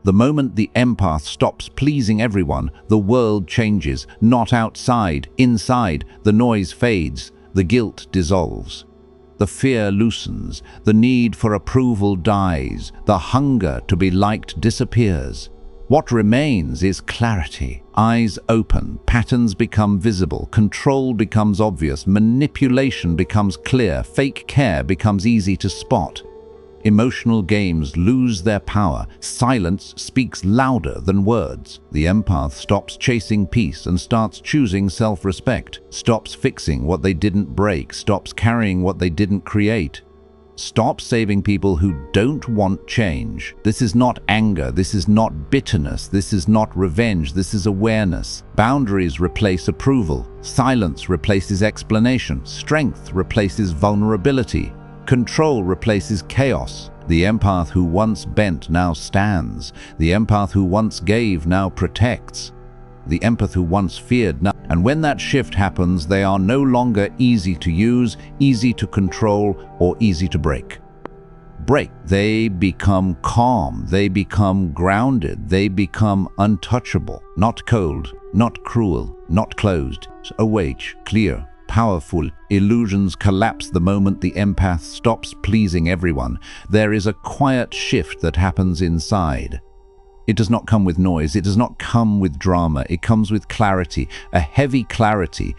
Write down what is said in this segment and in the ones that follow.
The moment the empath stops pleasing everyone, the world changes. Not outside, inside. The noise fades, the guilt dissolves. The fear loosens, the need for approval dies, the hunger to be liked disappears. What remains is clarity. Eyes open, patterns become visible, control becomes obvious, manipulation becomes clear, fake care becomes easy to spot. Emotional games lose their power. Silence speaks louder than words. The empath stops chasing peace and starts choosing self-respect, stops fixing what they didn't break, stops carrying what they didn't create. Stop saving people who don't want change. This is not anger, this is not bitterness, this is not revenge, this is awareness. Boundaries replace approval. Silence replaces explanation. Strength replaces vulnerability. Control replaces chaos. The empath who once bent now stands. The empath who once gave now protects. The empath who once feared now. And when that shift happens, they are no longer easy to use, easy to control, or easy to break. They become calm, they become grounded, they become untouchable. Not cold, not cruel, not closed, awake, clear, powerful. Illusions collapse the moment the empath stops pleasing everyone. There is a quiet shift that happens inside. It does not come with noise, it does not come with drama, it comes with clarity, a heavy clarity,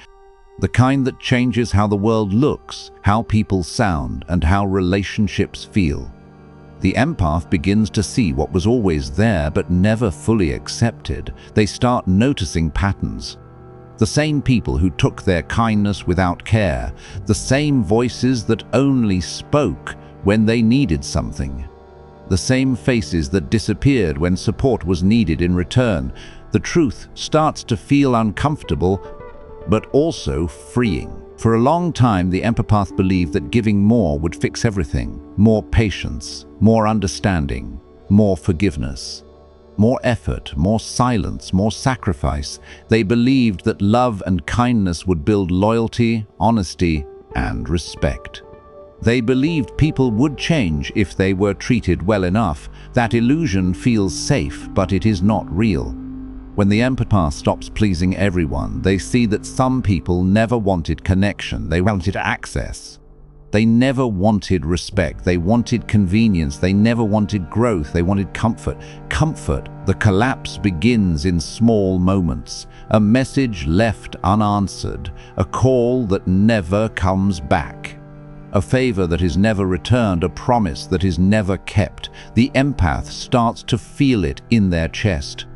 the kind that changes how the world looks, how people sound, and how relationships feel. The empath begins to see what was always there but never fully accepted. They start noticing patterns. The same people who took their kindness without care, the same voices that only spoke when they needed something. The same faces that disappeared when support was needed in return. The truth starts to feel uncomfortable, but also freeing. For a long time, the empath believed that giving more would fix everything. More patience, more understanding, more forgiveness, more effort, more silence, more sacrifice. They believed that love and kindness would build loyalty, honesty, and respect. They believed people would change if they were treated well enough. That illusion feels safe, but it is not real. When the empath stops pleasing everyone, they see that some people never wanted connection, they wanted access. They never wanted respect, they wanted convenience, they never wanted growth, they wanted comfort. Comfort. The collapse begins in small moments. A message left unanswered, a call that never comes back. A favor that is never returned, a promise that is never kept. The empath starts to feel it in their chest.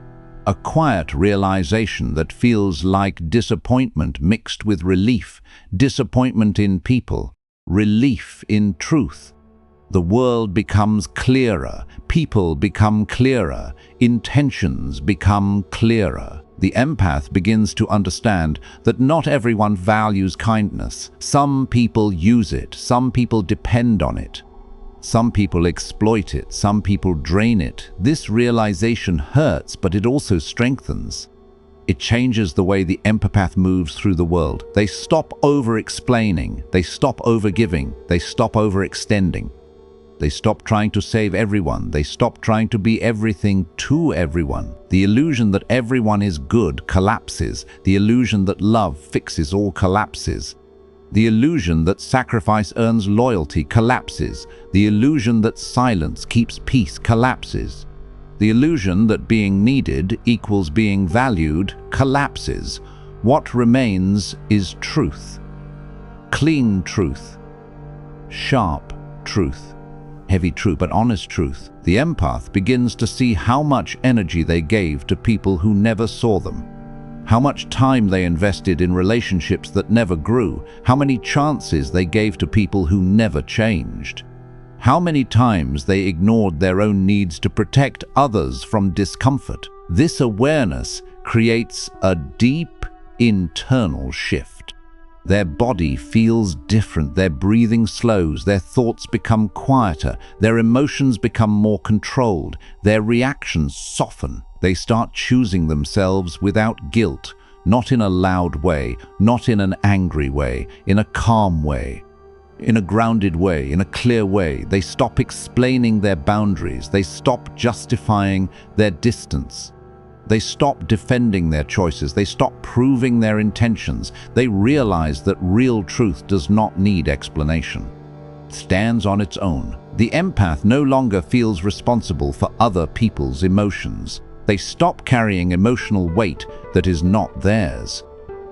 A quiet realization that feels like disappointment mixed with relief. Disappointment in people, relief in truth. The world becomes clearer, people become clearer, intentions become clearer. The empath begins to understand that not everyone values kindness. Some people use it, some people depend on it. Some people exploit it, some people drain it. This realization hurts, but it also strengthens. It changes the way the empath moves through the world. They stop over-explaining, they stop over-giving, they stop over-extending. They stop trying to save everyone. They stop trying to be everything to everyone. The illusion that everyone is good collapses. The illusion that love fixes all collapses. The illusion that sacrifice earns loyalty collapses. The illusion that silence keeps peace collapses. The illusion that being needed equals being valued collapses. What remains is truth. Clean truth. Sharp truth. Heavy truth, but honest truth. The empath begins to see how much energy they gave to people who never saw them. How much time they invested in relationships that never grew. How many chances they gave to people who never changed. How many times they ignored their own needs to protect others from discomfort. This awareness creates a deep internal shift. Their body feels different, their breathing slows, their thoughts become quieter, their emotions become more controlled, their reactions soften. They start choosing themselves without guilt, not in a loud way, not in an angry way, in a calm way. in a grounded way, in a clear way. They stop explaining their boundaries. They stop justifying their distance. They stop defending their choices. They stop proving their intentions. They realize that real truth does not need explanation. It stands on its own. The empath no longer feels responsible for other people's emotions. They stop carrying emotional weight that is not theirs.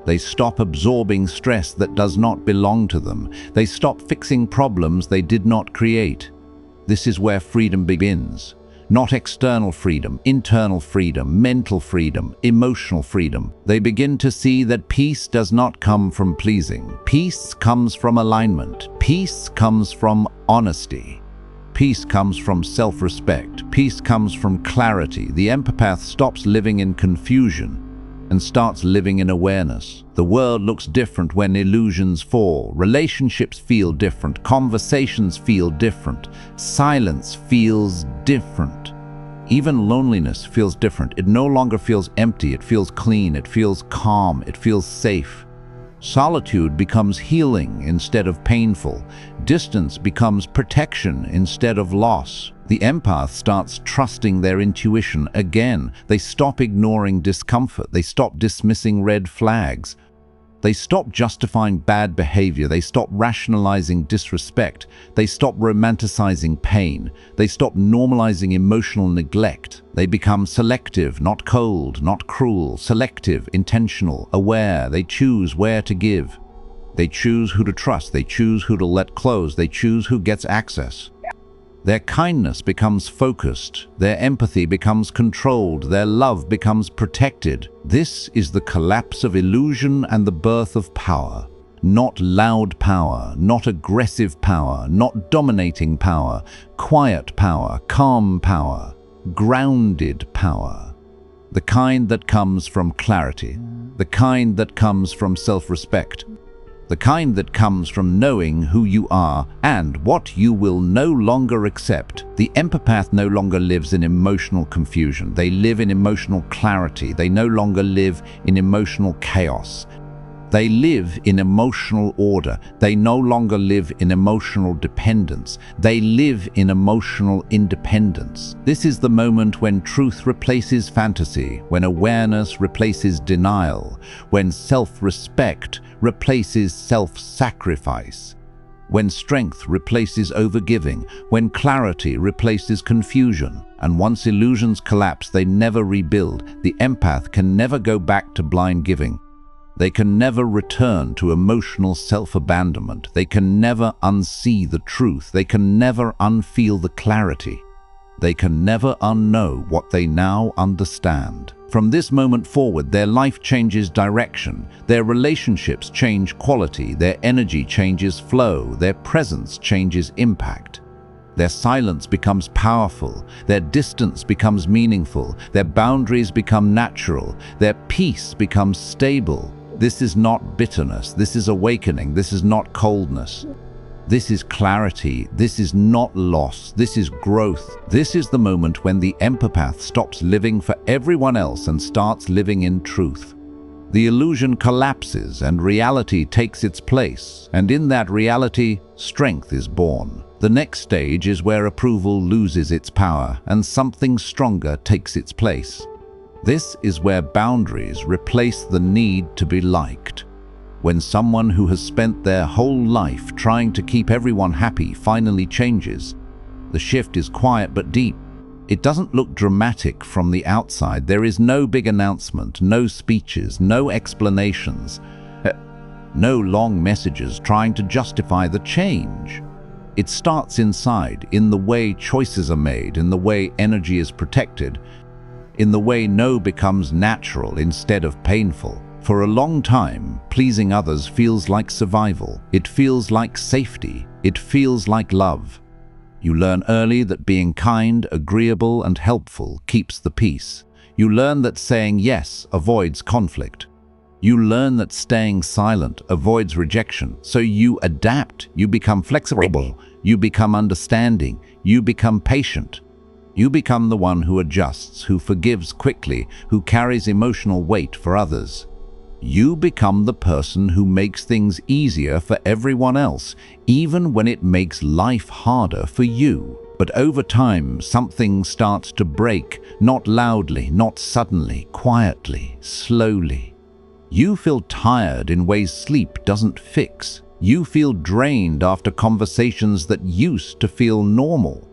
They stop absorbing stress that does not belong to them. They stop fixing problems they did not create. This is where freedom begins. Not external freedom, internal freedom, mental freedom, emotional freedom. They begin to see that peace does not come from pleasing. Peace comes from alignment. Peace comes from honesty. Peace comes from self-respect. Peace comes from clarity. The empath stops living in confusion and starts living in awareness. The world looks different when illusions fall. Relationships feel different. Conversations feel different. Silence feels different. Even loneliness feels different. It no longer feels empty. It feels clean. It feels calm. It feels safe. Solitude becomes healing instead of painful. Distance becomes protection instead of loss. The empath starts trusting their intuition again. They stop ignoring discomfort. They stop dismissing red flags. They stop justifying bad behavior. They stop rationalizing disrespect. They stop romanticizing pain. They stop normalizing emotional neglect. They become selective, not cold, not cruel, selective, intentional, aware. They choose where to give. They choose who to trust. They choose who to let close. They choose who gets access. Their kindness becomes focused, their empathy becomes controlled, their love becomes protected. This is the collapse of illusion and the birth of power. Not loud power, not aggressive power, not dominating power, quiet power, calm power, grounded power. The kind that comes from clarity, the kind that comes from self-respect, the kind that comes from knowing who you are and what you will no longer accept. The empath no longer lives in emotional confusion. They live in emotional clarity. They no longer live in emotional chaos. They live in emotional order. They no longer live in emotional dependence. They live in emotional independence. This is the moment when truth replaces fantasy, when awareness replaces denial, when self-respect replaces self-sacrifice, when strength replaces overgiving, when clarity replaces confusion. And once illusions collapse, they never rebuild. The empath can never go back to blind giving. They can never return to emotional self-abandonment. They can never unsee the truth. They can never unfeel the clarity. They can never unknow what they now understand. From this moment forward, their life changes direction. Their relationships change quality. Their energy changes flow. Their presence changes impact. Their silence becomes powerful. Their distance becomes meaningful. Their boundaries become natural. Their peace becomes stable. This is not bitterness. This is awakening. This is not coldness. This is clarity. This is not loss. This is growth. This is the moment when the empath stops living for everyone else and starts living in truth. The illusion collapses and reality takes its place, and in that reality, strength is born. The next stage is where approval loses its power and something stronger takes its place. This is where boundaries replace the need to be liked. When someone who has spent their whole life trying to keep everyone happy finally changes, the shift is quiet but deep. It doesn't look dramatic from the outside. There is no big announcement, no speeches, no explanations, no long messages trying to justify the change. It starts inside, in the way choices are made, in the way energy is protected, in the way no becomes natural instead of painful. For a long time, pleasing others feels like survival. It feels like safety. It feels like love. You learn early that being kind, agreeable, and helpful keeps the peace. You learn that saying yes avoids conflict. You learn that staying silent avoids rejection. So you adapt. You become flexible. You become understanding. You become patient. You become the one who adjusts, who forgives quickly, who carries emotional weight for others. You become the person who makes things easier for everyone else, even when it makes life harder for you. But over time, something starts to break, not loudly, not suddenly, quietly, slowly. You feel tired in ways sleep doesn't fix. You feel drained after conversations that used to feel normal.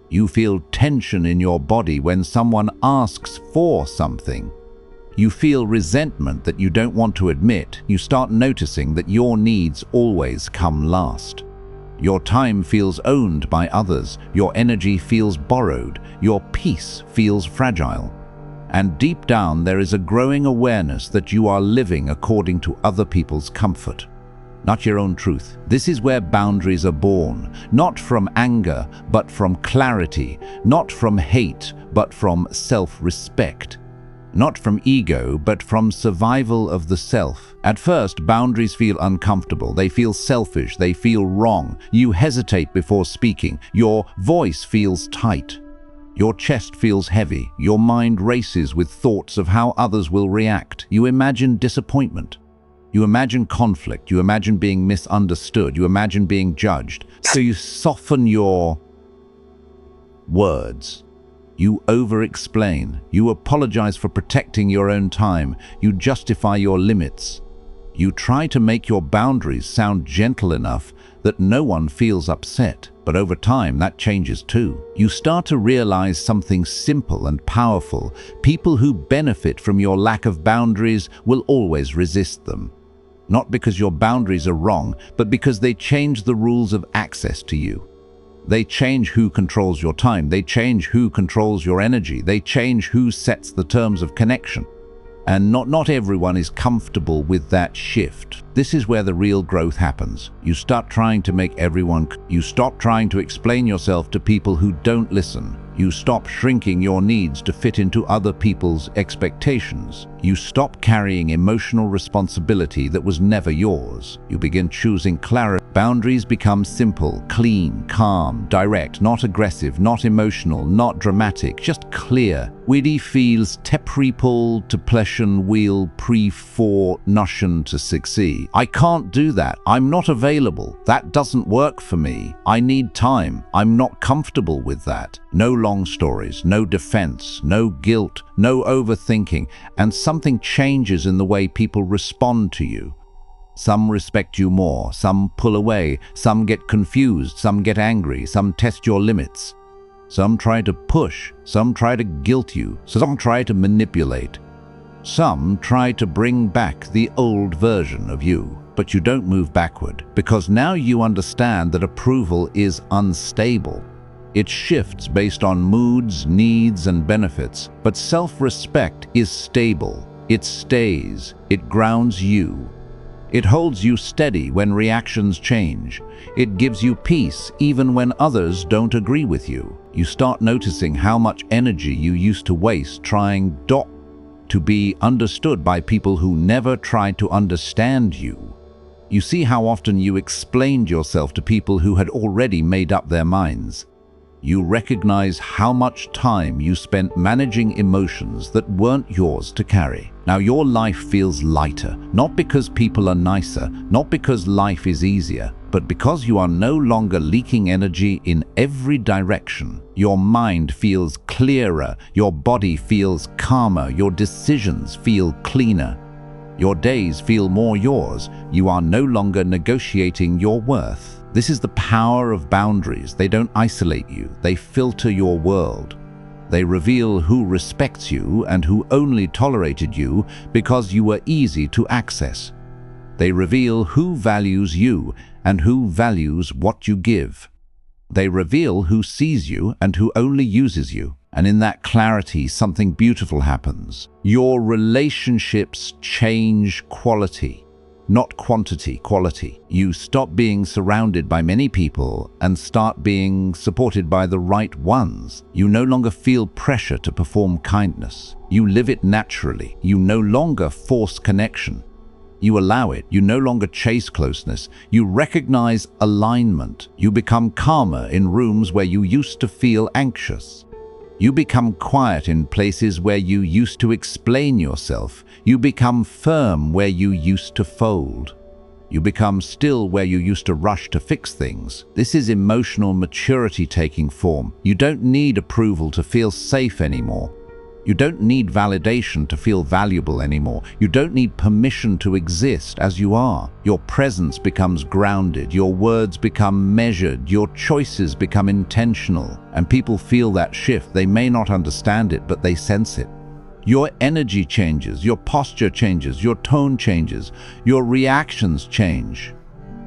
You feel tension in your body when someone asks for something. You feel resentment that you don't want to admit. You start noticing that your needs always come last. Your time feels owned by others. Your energy feels borrowed. Your peace feels fragile. And deep down, there is a growing awareness that you are living according to other people's comfort, not your own truth. This is where boundaries are born, not from anger, but from clarity, not from hate, but from self-respect. Not from ego, but from survival of the self. At first, boundaries feel uncomfortable. They feel selfish. They feel wrong. You hesitate before speaking. Your voice feels tight. Your chest feels heavy. Your mind races with thoughts of how others will react. You imagine disappointment. You imagine conflict. You imagine being misunderstood. You imagine being judged. So you soften your words. You over-explain. You apologize for protecting your own time. You justify your limits. You try to make your boundaries sound gentle enough that no one feels upset. But over time, that changes too. You start to realize something simple and powerful. People who benefit from your lack of boundaries will always resist them. Not because your boundaries are wrong, but because they change the rules of access to you. They change who controls your time. They change who controls your energy. They change who sets the terms of connection. And not everyone is comfortable with that shift. This is where the real growth happens. You stop trying to make everyone. You stop trying to explain yourself to people who don't listen. You stop shrinking your needs to fit into other people's expectations. You stop carrying emotional responsibility that was never yours. You begin choosing clarity. Boundaries become simple, clean, calm, direct, not aggressive, not emotional, not dramatic, just clear. Widi feels tepripol to pleshen wheel pre-for notion to succeed. I can't do that. I'm not available. That doesn't work for me. I need time. I'm not comfortable with that. No long stories, no defense, no guilt, no overthinking, and something changes in the way people respond to you. Some respect you more, some pull away, some get confused, some get angry, some test your limits. Some try to push, some try to guilt you, some try to manipulate. Some try to bring back the old version of you. But you don't move backward, because now you understand that approval is unstable. It shifts based on moods, needs, and benefits, but self-respect is stable. It stays. It grounds you. It holds you steady when reactions change. It gives you peace even when others don't agree with you. You start noticing how much energy you used to waste trying to be understood by people who never tried to understand you. You see how often you explained yourself to people who had already made up their minds. You recognize how much time you spent managing emotions that weren't yours to carry. Now your life feels lighter, not because people are nicer, not because life is easier, but because you are no longer leaking energy in every direction. Your mind feels clearer, your body feels calmer, your decisions feel cleaner. Your days feel more yours. You are no longer negotiating your worth. This is the power of boundaries. They don't isolate you. They filter your world. They reveal who respects you and who only tolerated you because you were easy to access. They reveal who values you and who values what you give. They reveal who sees you and who only uses you. And in that clarity, something beautiful happens. Your relationships change quality, not quantity, quality. You stop being surrounded by many people and start being supported by the right ones. You no longer feel pressure to perform kindness. You live it naturally. You no longer force connection. You allow it. You no longer chase closeness. You recognize alignment. You become calmer in rooms where you used to feel anxious. You become quiet in places where you used to explain yourself. You become firm where you used to fold. You become still where you used to rush to fix things. This is emotional maturity taking form. You don't need approval to feel safe anymore. You don't need validation to feel valuable anymore. You don't need permission to exist as you are. Your presence becomes grounded. Your words become measured. Your choices become intentional. And people feel that shift. They may not understand it, but they sense it. Your energy changes, your posture changes, your tone changes, your reactions change.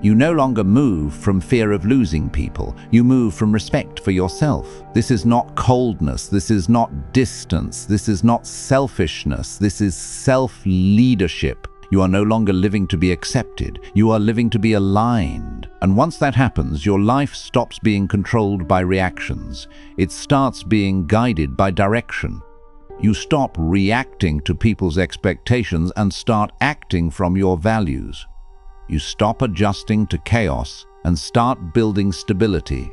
You no longer move from fear of losing people. You move from respect for yourself. This is not coldness. This is not distance. This is not selfishness. This is self-leadership. You are no longer living to be accepted. You are living to be aligned. And once that happens, your life stops being controlled by reactions. It starts being guided by direction. You stop reacting to people's expectations and start acting from your values. You stop adjusting to chaos and start building stability.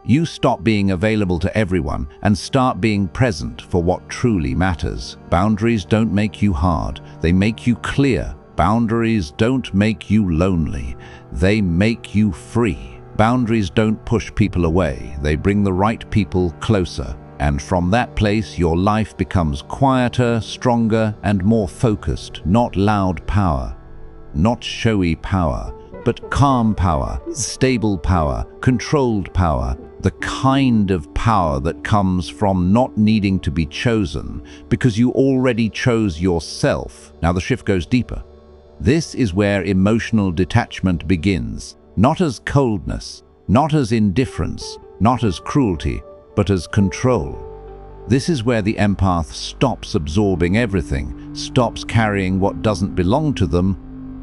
You stop being available to everyone and start being present for what truly matters. Boundaries don't make you hard, they make you clear. Boundaries don't make you lonely, they make you free. Boundaries don't push people away, they bring the right people closer. And from that place, your life becomes quieter, stronger, and more focused. Not loud power, not showy power, but calm power, stable power, controlled power, the kind of power that comes from not needing to be chosen because you already chose yourself. Now the shift goes deeper. This is where emotional detachment begins, not as coldness, not as indifference, not as cruelty, but as control. This is where the empath stops absorbing everything, stops carrying what doesn't belong to them,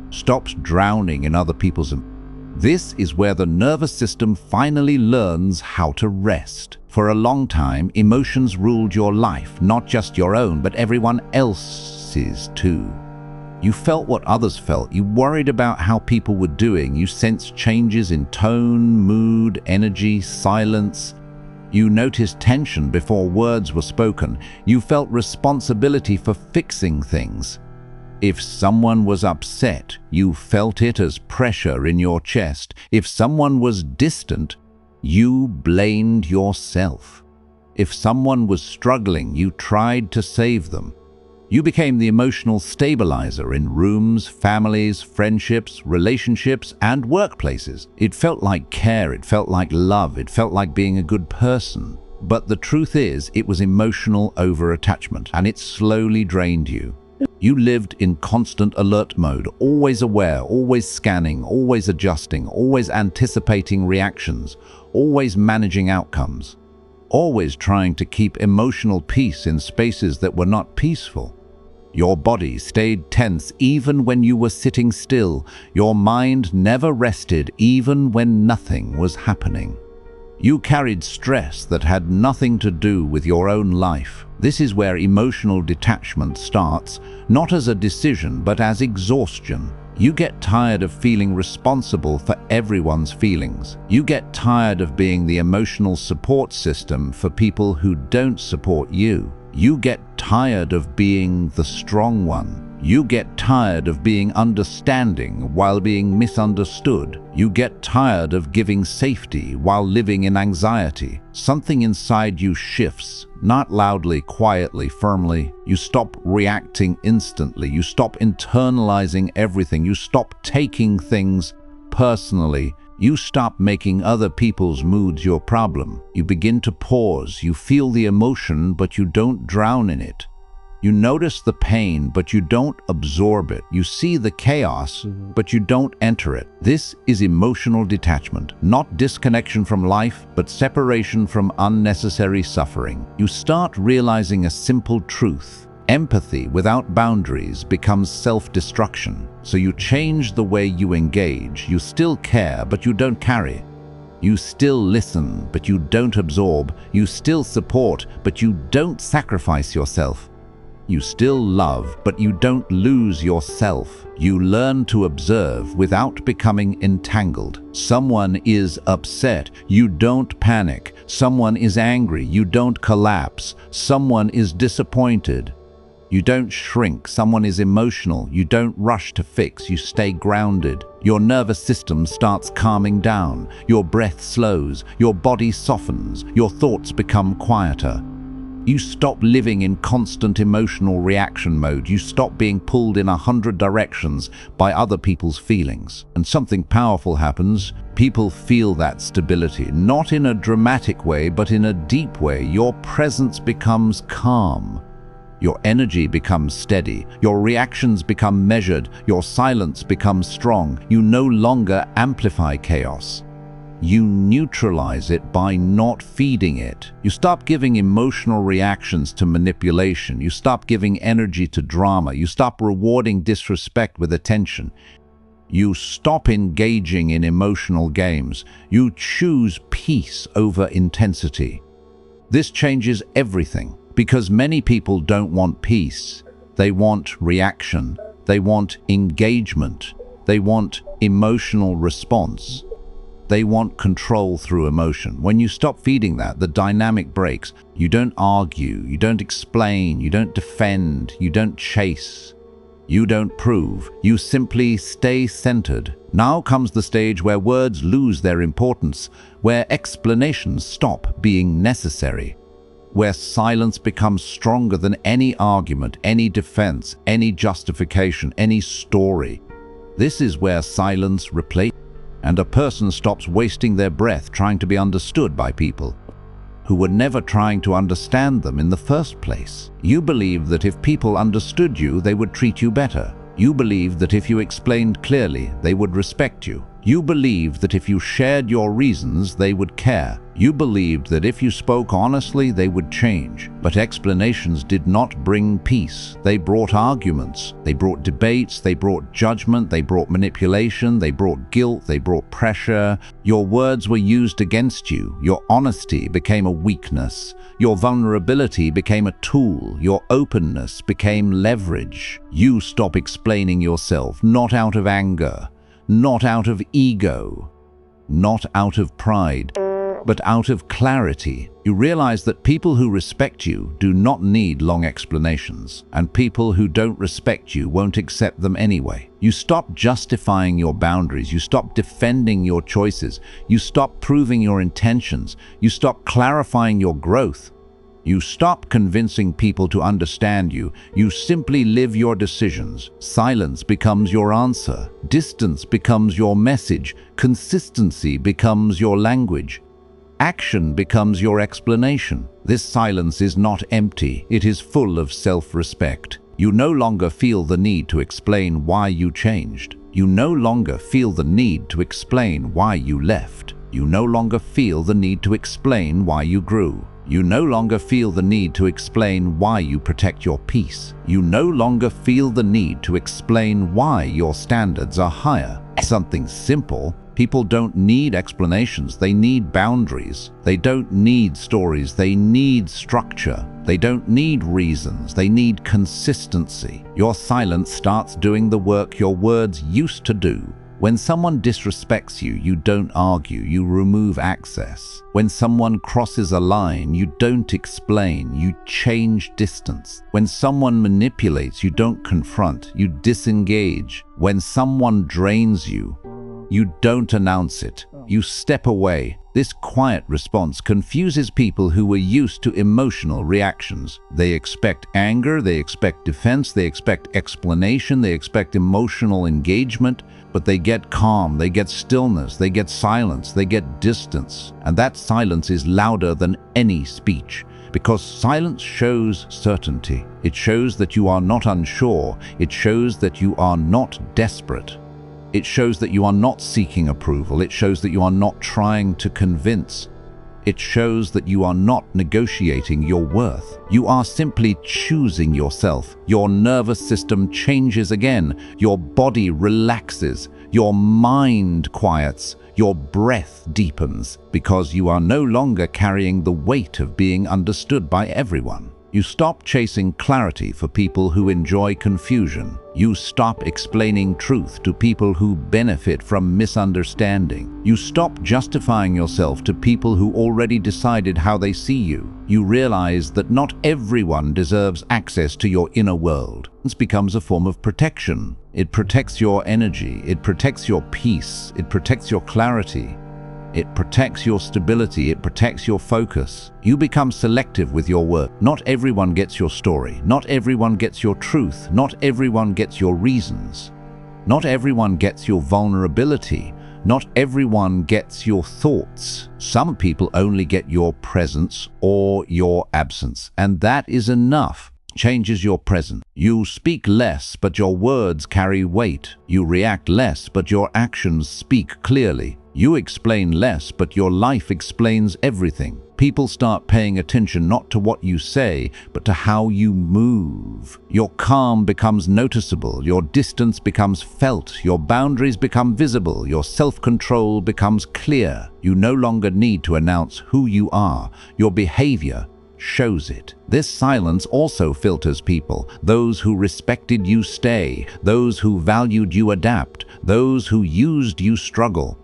stops drowning in other people's. This is where the nervous system finally learns how to rest. For a long time, emotions ruled your life, not just your own, but everyone else's too. You felt what others felt, you worried about how people were doing, you sensed changes in tone, mood, energy, silence. You noticed tension before words were spoken. You felt responsibility for fixing things. If someone was upset, you felt it as pressure in your chest. If someone was distant, you blamed yourself. If someone was struggling, you tried to save them. You became the emotional stabilizer in rooms, families, friendships, relationships, and workplaces. It felt like care, it felt like love, it felt like being a good person. But the truth is, it was emotional over-attachment, and it slowly drained you. You lived in constant alert mode, always aware, always scanning, always adjusting, always anticipating reactions, always managing outcomes, always trying to keep emotional peace in spaces that were not peaceful. Your body stayed tense even when you were sitting still. Your mind never rested even when nothing was happening. You carried stress that had nothing to do with your own life. This is where emotional detachment starts, not as a decision, but as exhaustion. You get tired of feeling responsible for everyone's feelings. You get tired of being the emotional support system for people who don't support you. You get tired of being the strong one. You get tired of being understanding while being misunderstood. You get tired of giving safety while living in anxiety. Something inside you shifts, not loudly, quietly, firmly. You stop reacting instantly. You stop internalizing everything. You stop taking things personally. You stop making other people's moods your problem. You begin to pause. You feel the emotion, but you don't drown in it. You notice the pain, but you don't absorb it. You see the chaos, but you don't enter it. This is emotional detachment, not disconnection from life, but separation from unnecessary suffering. You start realizing a simple truth. Empathy without boundaries becomes self-destruction. So you change the way you engage. You still care, but you don't carry. You still listen, but you don't absorb. You still support, but you don't sacrifice yourself. You still love, but you don't lose yourself. You learn to observe without becoming entangled. Someone is upset. You don't panic. Someone is angry, you don't collapse. Someone is disappointed, you don't shrink. Someone is emotional, you don't rush to fix, you stay grounded. Your nervous system starts calming down, your breath slows, your body softens, your thoughts become quieter. You stop living in constant emotional reaction mode. You stop being pulled in 100 directions by other people's feelings. And something powerful happens. People feel that stability, not in a dramatic way, but in a deep way. Your presence becomes calm. Your energy becomes steady. Your reactions become measured. Your silence becomes strong. You no longer amplify chaos. You neutralize it by not feeding it. You stop giving emotional reactions to manipulation. You stop giving energy to drama. You stop rewarding disrespect with attention. You stop engaging in emotional games. You choose peace over intensity. This changes everything, because many people don't want peace. They want reaction. They want engagement. They want emotional response. They want control through emotion. When you stop feeding that, the dynamic breaks. You don't argue, you don't explain, you don't defend, you don't chase, you don't prove. You simply stay centered. Now comes the stage where words lose their importance, where explanations stop being necessary, where silence becomes stronger than any argument, any defense, any justification, any story. This is where silence replaces, and a person stops wasting their breath trying to be understood by people who were never trying to understand them in the first place. You believe that if people understood you, they would treat you better. You believe that if you explained clearly, they would respect you. You believed that if you shared your reasons, they would care. You believed that if you spoke honestly, they would change. But explanations did not bring peace. They brought arguments. They brought debates. They brought judgment. They brought manipulation. They brought guilt. They brought pressure. Your words were used against you. Your honesty became a weakness. Your vulnerability became a tool. Your openness became leverage. You stop explaining yourself, not out of anger, not out of ego, not out of pride, but out of clarity. You realize that people who respect you do not need long explanations, and people who don't respect you won't accept them anyway. You stop justifying your boundaries. You stop defending your choices. You stop proving your intentions. You stop clarifying your growth. You stop convincing people to understand you. You simply live your decisions. Silence becomes your answer. Distance becomes your message. Consistency becomes your language. Action becomes your explanation. This silence is not empty. It is full of self-respect. You no longer feel the need to explain why you changed. You no longer feel the need to explain why you left. You no longer feel the need to explain why you grew. You no longer feel the need to explain why you protect your peace. You no longer feel the need to explain why your standards are higher. Something simple. People don't need explanations, they need boundaries. They don't need stories, they need structure. They don't need reasons, they need consistency. Your silence starts doing the work your words used to do. When someone disrespects you, you don't argue, you remove access. When someone crosses a line, you don't explain, you change distance. When someone manipulates, you don't confront, you disengage. When someone drains you, you don't announce it, you step away. This quiet response confuses people who were used to emotional reactions. They expect anger, they expect defense, they expect explanation, they expect emotional engagement, but they get calm, they get stillness, they get silence, they get distance. And that silence is louder than any speech, because silence shows certainty. It shows that you are not unsure. It shows that you are not desperate. It shows that you are not seeking approval. It shows that you are not trying to convince. It shows that you are not negotiating your worth. You are simply choosing yourself. Your nervous system changes again. Your body relaxes. Your mind quiets. Your breath deepens, because you are no longer carrying the weight of being understood by everyone. You stop chasing clarity for people who enjoy confusion. You stop explaining truth to people who benefit from misunderstanding. You stop justifying yourself to people who already decided how they see you. You realize that not everyone deserves access to your inner world. This becomes a form of protection. It protects your energy. It protects your peace. It protects your clarity. It protects your stability. It protects your focus. You become selective with your work. Not everyone gets your story. Not everyone gets your truth. Not everyone gets your reasons. Not everyone gets your vulnerability. Not everyone gets your thoughts. Some people only get your presence or your absence, and that is enough. Changes your presence. You speak less, but your words carry weight. You react less, but your actions speak clearly. You explain less, but your life explains everything. People start paying attention not to what you say, but to how you move. Your calm becomes noticeable. Your distance becomes felt. Your boundaries become visible. Your self-control becomes clear. You no longer need to announce who you are. Your behavior shows it. This silence also filters people. Those who respected you stay. Those who valued you adapt. Those who used you struggle.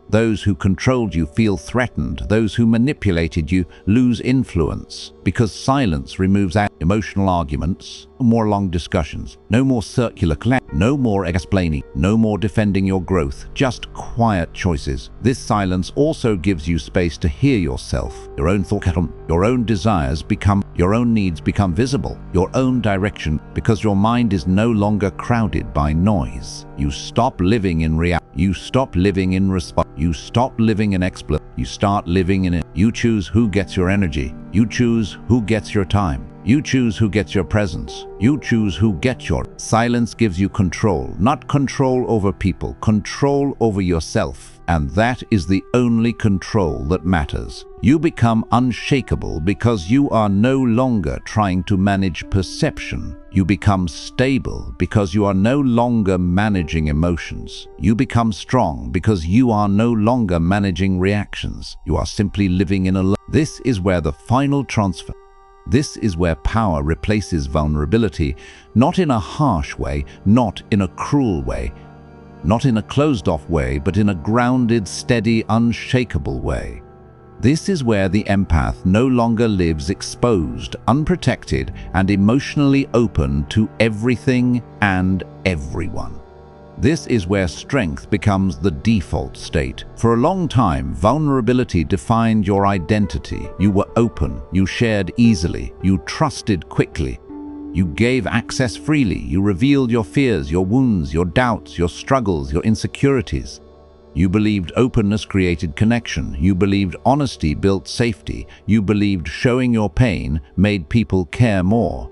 Those who controlled you feel threatened. Those who manipulated you lose influence. Because silence removes emotional arguments, no more long discussions, no more circular no more explaining, no more defending your growth, just quiet choices. This silence also gives you space to hear yourself. Your own thoughts, your own desires become, your own needs become visible, your own direction, because your mind is no longer crowded by noise. You stop living in reality. You stop living in response. You stop living in exploit. You start living in it. You choose who gets your energy. You choose who gets your time. You choose who gets your presence. You choose who gets your silence. Gives you control, not control over people, control over yourself. And that is the only control that matters. You become unshakable because you are no longer trying to manage perception. You become stable because you are no longer managing emotions. You become strong because you are no longer managing reactions. You are simply living in a This is where the final transfer. This is where power replaces vulnerability, not in a harsh way, not in a cruel way, not in a closed-off way, but in a grounded, steady, unshakable way. This is where the empath no longer lives exposed, unprotected, and emotionally open to everything and everyone. This is where strength becomes the default state. For a long time, vulnerability defined your identity. You were open, you shared easily, you trusted quickly. You gave access freely. You revealed your fears, your wounds, your doubts, your struggles, your insecurities. You believed openness created connection. You believed honesty built safety. You believed showing your pain made people care more.